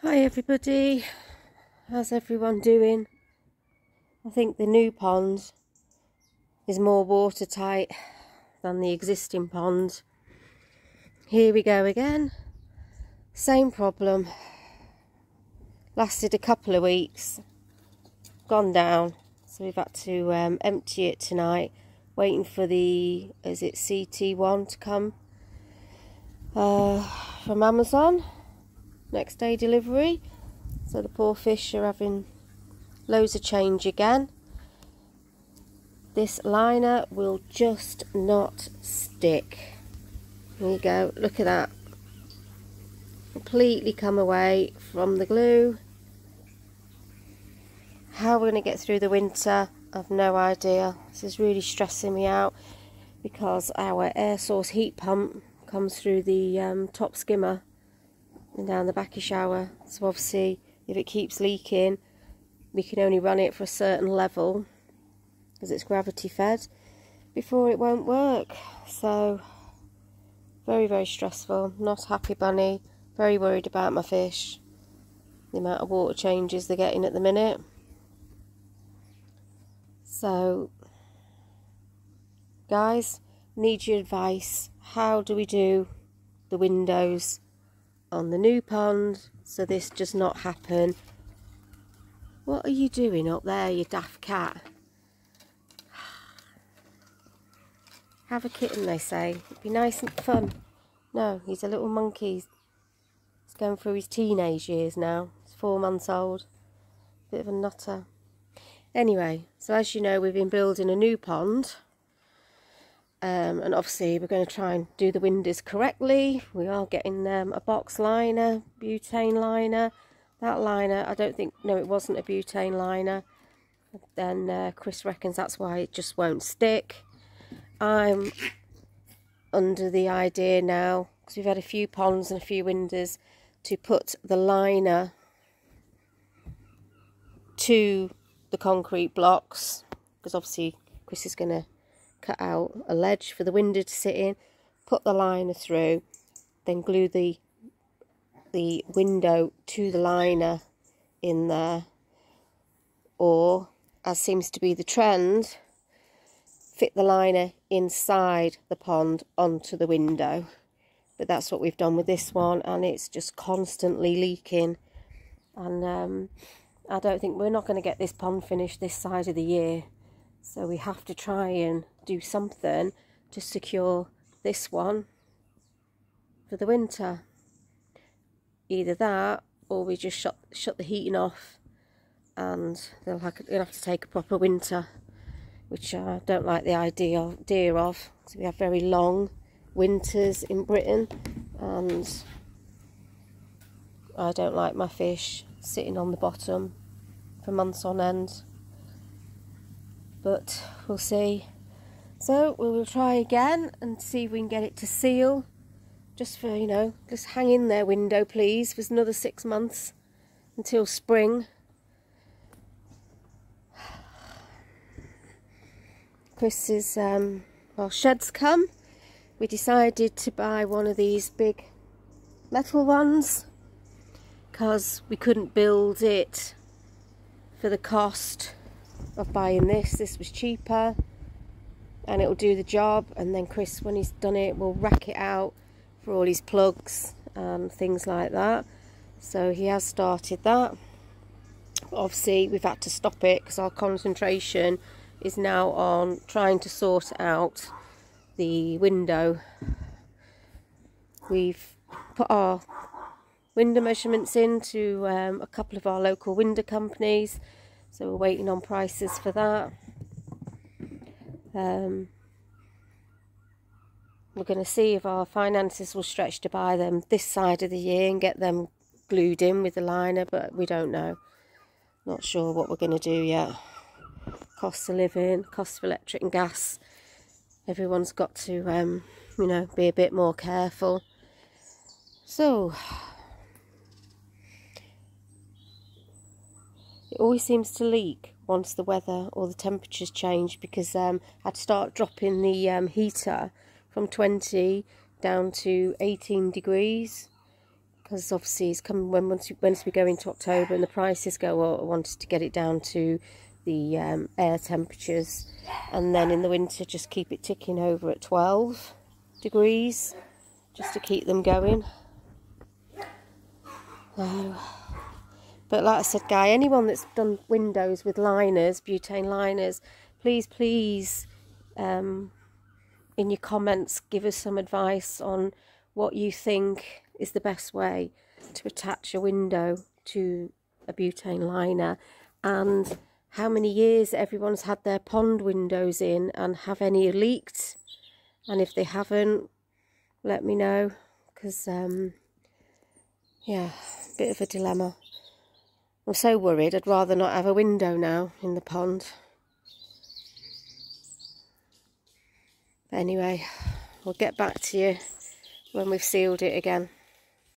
Hi everybody, how's everyone doing? I think the new pond is more watertight than the existing pond. Here we go again, same problem. Lasted a couple of weeks, gone down, so we've had to empty it tonight, waiting for the, is it CT1 to come from Amazon, next day delivery. So the poor fish are having loads of change again. This liner will just not stick. There you go, look at that. Completely come away from the glue. How we're going to get through the winter, I've no idea. This is really stressing me out because our air source heat pump comes through the top skimmer and down the backy shower. So obviously if it keeps leaking, we can only run it for a certain level because it's gravity fed before it won't work. So very, very stressful. Not happy bunny. Very worried about my fish. The amount of water changes they're getting at the minute. So guys, need your advice. How do we do the windows on the new pond so this does not happen? What are you doing up there, you daft cat? Have a kitten, they say. It'd be nice and fun. No, he's a little monkey. He's going through his teenage years now. He's 4 months old. Bit of a nutter. Anyway, so as you know, we've been building a new pond. And obviously we're going to try and do the windows correctly. We are getting a box liner, butane liner. That liner, I don't think, no, it wasn't a butane liner. Then Chris reckons that's why it just won't stick. I'm under the idea now, because we've had a few ponds and a few windows, to put the liner to the concrete blocks, because obviously Chris is going to cut out a ledge for the window to sit in, put the liner through, then glue the window to the liner in there, or, as seems to be the trend, fit the liner inside the pond onto the window. But that's what we've done with this one, and it's just constantly leaking. And I don't think we're not going to get this pond finished this side of the year, so we have to try and do something to secure this one for the winter. Either that, or we just shut the heating off, and they'll have to take a proper winter, which I don't like the idea of. So we have very long winters in Britain, and I don't like my fish sitting on the bottom for months on end. But we'll see. So we will try again and see if we can get it to seal. Just for, you know, just hang in there, window, please, for another 6 months until spring. Chris's shed's come. We decided to buy one of these big metal ones because we couldn't build it for the cost of buying this. This was cheaper and it will do the job, and then Chris, when he's done it, will rack it out for all his plugs and things like that. So he has started that. Obviously we've had to stop it because our concentration is now on trying to sort out the window. We've put our window measurements into a couple of our local window companies, so we're waiting on prices for that. We're going to see if our finances will stretch to buy them this side of the year and get them glued in with the liner, but we don't know. Not sure what we're going to do yet. Costs of living, costs of electric and gas. Everyone's got to, you know, be a bit more careful. So, it always seems to leak once the weather or the temperatures change, because I'd start dropping the heater from 20 down to 18 degrees because obviously it's coming once we go into October and the prices go up. I wanted to get it down to the air temperatures, and then in the winter just keep it ticking over at 12 degrees just to keep them going. But like I said, Guy, anyone that's done windows with liners, butane liners, please in your comments give us some advice on what you think is the best way to attach a window to a butane liner, and how many years everyone's had their pond windows in, and have any leaked, and if they haven't, let me know, because yeah, bit of a dilemma. I'm so worried, I'd rather not have a window now in the pond. But anyway, we'll get back to you when we've sealed it again.